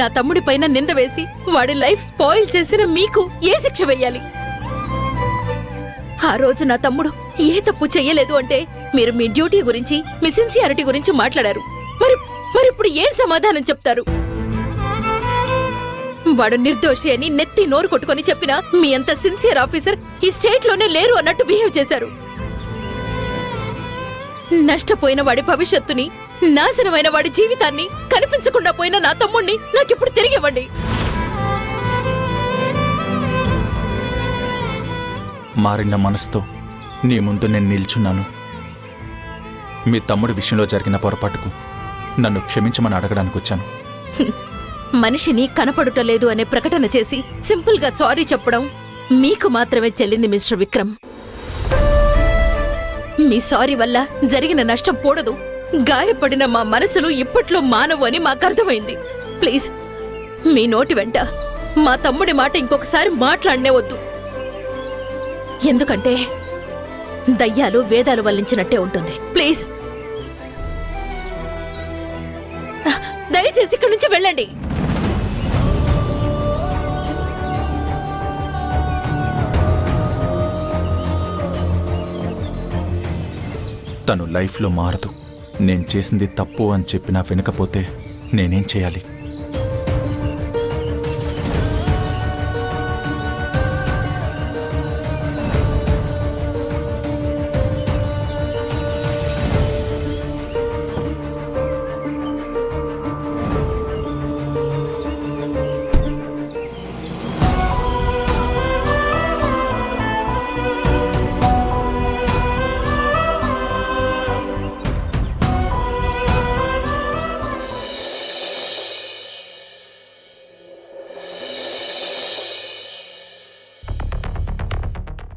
నా తమ్ముడి పైన నింద వేసి వాడి లైఫ్ స్పాయిల్ చేసిన మీకు ఏ శిక్ష వెయ్యాలి? ఆ రోజు నా తమ్ముడు ఏ తప్పు చెయ్యలేదు అంటే మీరు మీ డ్యూటీ గురించి, మీ సిన్సియారిటీ గురించి మాట్లాడారు. మరిప్పుడు ఏం సమాధానం చెప్తారు? వాడు నిర్దోషి అని నెత్తి నోరు కొట్టుకొని చెప్పినా మీ అంత సిన్సియర్ ఆఫీసర్ ఈ స్టేట్ లోనే లేరు అన్నట్టు బిహేవ్ చేశారు. నష్టపోయిన వాడి భవిష్యత్తుని, నాశనమైన వాడి జీవితాన్ని, కనిపించకుండా పోయిన నా తమ్ముణ్ణి నాకిప్పుడు తిరిగివ్వండి. మారిన మనసుతో నీ ముందు నేను నిల్చున్నాను. మీ తమ్ముడి విషయంలో జరిగిన పొరపాటుకు నన్ను క్షమించమని అడగడానికి వచ్చాను. మనిషిని కనపడుటలేదు అనే ప్రకటన చేసి సింపుల్ గా సారీ చెప్పడం మీకు మాత్రమే చెల్లింది మిస్టర్ విక్రమ్. మీ సారీ వల్ల జరిగిన నష్టం పోడదు. గాయపడిన మా మనసులు ఇప్పట్లో మానవు అని మాకర్థమైంది. ప్లీజ్ మీ నోటి వెంట మా తమ్ముడి మాట ఇంకొకసారి మాట్లాడనే వద్దు. ఎందుకంటే దయ్యాలు వేదాలు వల్లించినట్టే ఉంటుంది. ప్లీజ్ దయచేసి ఇక్కడి నుంచి వెళ్ళండి. తను లైఫ్లో మారదు. నేను చేసింది తప్పు అని చెప్పినా వినకపోతే నేనేం చేయాలి?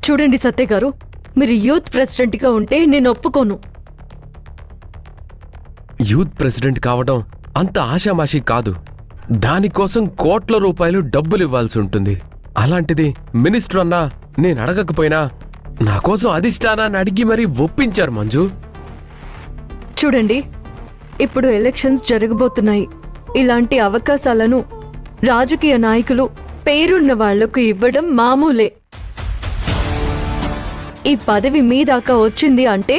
చూడండి సత్య గారు, మీరు యూత్ ప్రెసిడెంట్గా ఉంటే నేను ఒప్పుకోను. యూత్ ప్రెసిడెంట్ కావడం అంత ఆషామాషీ కాదు. దానికోసం కోట్ల రూపాయలు డబ్బులు ఇవ్వాల్సి ఉంటుంది. అలాంటిది మినిస్టర్ అన్నా నేను అడగకపోయినా నా కోసం అధిష్టానాన్ని అడిగి మరీ ఒప్పించారు మంజు. చూడండి, ఇప్పుడు ఎలక్షన్స్ జరగబోతున్నాయి. ఇలాంటి అవకాశాలను రాజకీయ నాయకులు పేరున్న వాళ్లకు ఇవ్వడం మామూలే. ఈ పదవి మీ దాకా వచ్చింది అంటే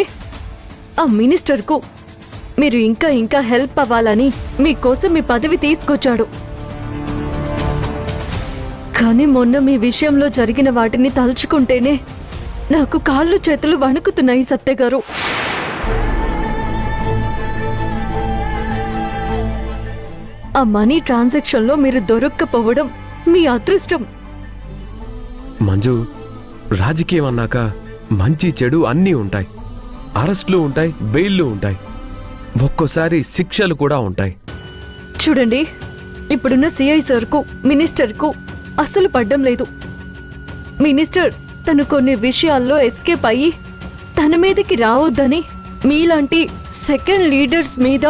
ఆ మినిస్టర్కు మీరు ఇంకా ఇంకా హెల్ప్ అవ్వాలని మీకోసం మీ పదవి తీసుకొచ్చాడు. కానీ మొన్న మీ విషయంలో జరిగిన వాటిని తలుచుకుంటేనే నాకు కాళ్ళు చేతులు వణుకుతున్నాయి సత్య గారు. ఆ మనీ ట్రాన్సాక్షన్లో మీరు దొరక్కపోవడం మీ అదృష్టం. మంజు, రాజకీయం అన్నాక మంచి చెడు అన్నీ ఉంటాయి. అరెస్టులు ఉంటాయి, బెయిల్లు ఉంటాయి, ఒక్కోసారి శిక్షలు కూడా ఉంటాయి. చూడండి, ఇప్పుడున్న సిఐ సార్కు, మినిస్టర్కు అస్సలు పడ్డం లేదు. మినిస్టర్ తను కొన్ని విషయాల్లో ఎస్కేప్ అయ్యి తన మీదకి రావద్దని మీలాంటి సెకండ్ లీడర్స్ మీద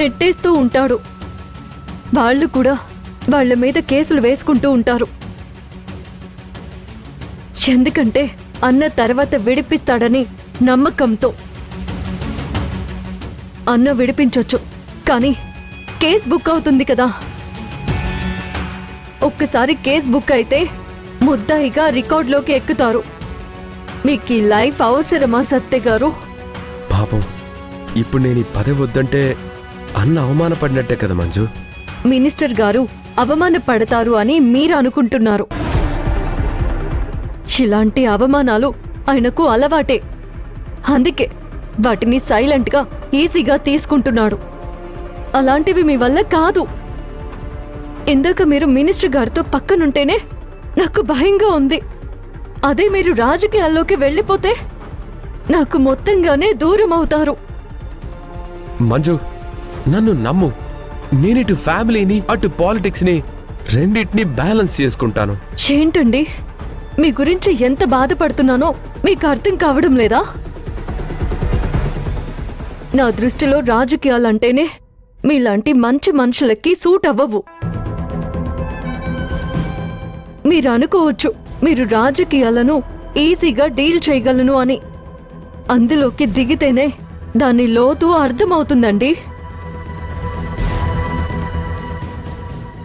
నెట్టేస్తూ ఉంటాడు. వాళ్ళు కూడా వాళ్ళ మీద కేసులు వేసుకుంటూ ఉంటారు. ఎందుకంటే అన్న తర్వాత విడిపిస్తాడని నమ్మకంతో. అన్న విడిపించొచ్చు, కానీ కేస్ బుక్ అవుతుంది కదా. ఒక్కసారి కేస్ బుక్ అయితే ముద్దాయిగా రికార్డులోకి ఎక్కుతారు. మీకు ఈ లైఫ్ అవసరమా సత్య గారు? పాపం, ఇప్పుడు నేను ఈ పదవి వద్దంటే అన్న అవమానపడినట్టే కదా మంజు. మినిస్టర్ గారు అవమానపడతారు అని మీరు అనుకుంటున్నారు. ఇలాంటి అవమానాలు ఆయనకు అలవాటే. అందుకే వాటిని సైలెంట్గా ఈజీగా తీసుకుంటున్నాడు. అలాంటివి మీ వల్ల కాదు. ఇందాక మీరు మినిస్టర్ గారితో పక్కనుంటేనే నాకు భయంగా ఉంది. అదే మీరు రాజకీయాల్లోకి వెళ్ళిపోతే నాకు మొత్తంగానే దూరం అవుతారు. మంజు, నన్ను నమ్ము. నేనిటు ఫ్యామిలీని, అటు పాలిటిక్స్ని రెండింటినీ బ్యాలెన్స్ చేసుకుంటాను. ఏంటండి, మీ గురించి ఎంత బాధపడుతున్నానో మీకు అర్థం కావడం లేదా? నా దృష్టిలో రాజకీయాలంటేనే మీలాంటి మంచి మనుషులకి సూట్ అవ్వవు. మీరు అనుకోవచ్చు మీరు రాజకీయాలను ఈజీగా డీల్ చేయగలను అని. అందులోకి దిగితేనే దాని లోతు అర్థమవుతుందండి.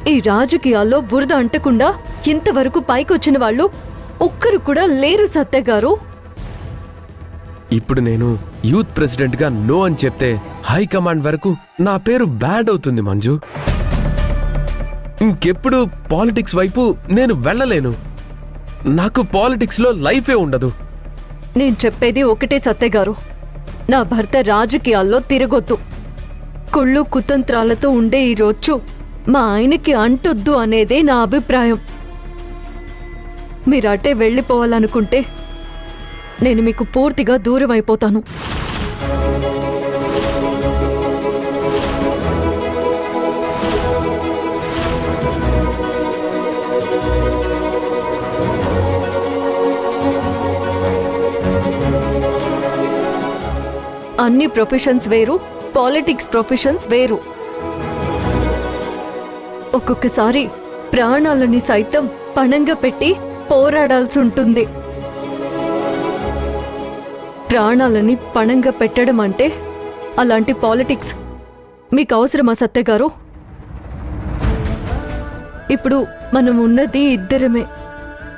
ఈ రాజకీయాల్లో బురద అంటకుండా ఇంతవరకు పైకొచ్చిన వాళ్ళు ఒక్కరు కూడా లేరు సత్య గారు. ఇప్పుడు నేను యూత్ ప్రెసిడెంట్గా నో అని చెప్తే హైకమాండ్ వరకు నా పేరు బ్యాడ్ అవుతుంది మంజు. ఇంకెప్పుడు పాలిటిక్స్ వైపు నేను వెళ్ళలేను. నాకు పాలిటిక్స్లో లైఫే ఉండదు. నేను చెప్పేది ఒకటే సత్య గారు, నా భర్త రాజకీయాల్లో తిరగొద్దు. కుళ్ళు కుతంత్రాలతో ఉండే ఈ రోజు మా ఆయనకి అంటొద్దు అనేదే నా అభిప్రాయం. మీరటే వెళ్ళిపోవాలనుకుంటే నేను మీకు పూర్తిగా దూరం అయిపోతాను. అన్ని ప్రొఫెషన్స్ వేరు, పాలిటిక్స్ ప్రొఫెషన్స్ వేరు. ఒక్కొక్కసారి ప్రాణాలని సైతం పణంగా పెట్టి పోరాడాల్సి ఉంటుంది. ప్రాణాలని పణంగా పెట్టడం అంటే అలాంటి పాలిటిక్స్ మీకు అవసరమా సత్య గారు? ఇప్పుడు మనం ఉన్నది ఇద్దరమే.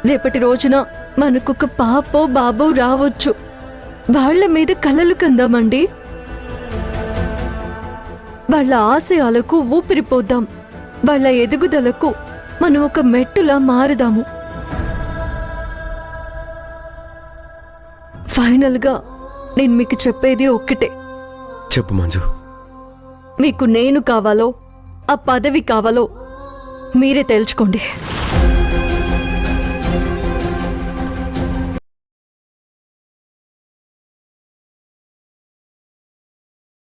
రేపటి రోజున మనకొక పాపో బాబో రావచ్చు. వాళ్ళ మీద కలలు కందామండి. వాళ్ళ ఆశయాలకు ఊపిరిపోద్దాం. వాళ్ళ ఎదుగుదలకు మనం ఒక మెట్టులా మారుదాము. ఫైనల్గా నేను మీకు చెప్పేది ఒక్కటే. చెప్పు మంజు. మీకు నేను కావాలో ఆ పదవి కావాలో మీరే తేల్చుకోండి.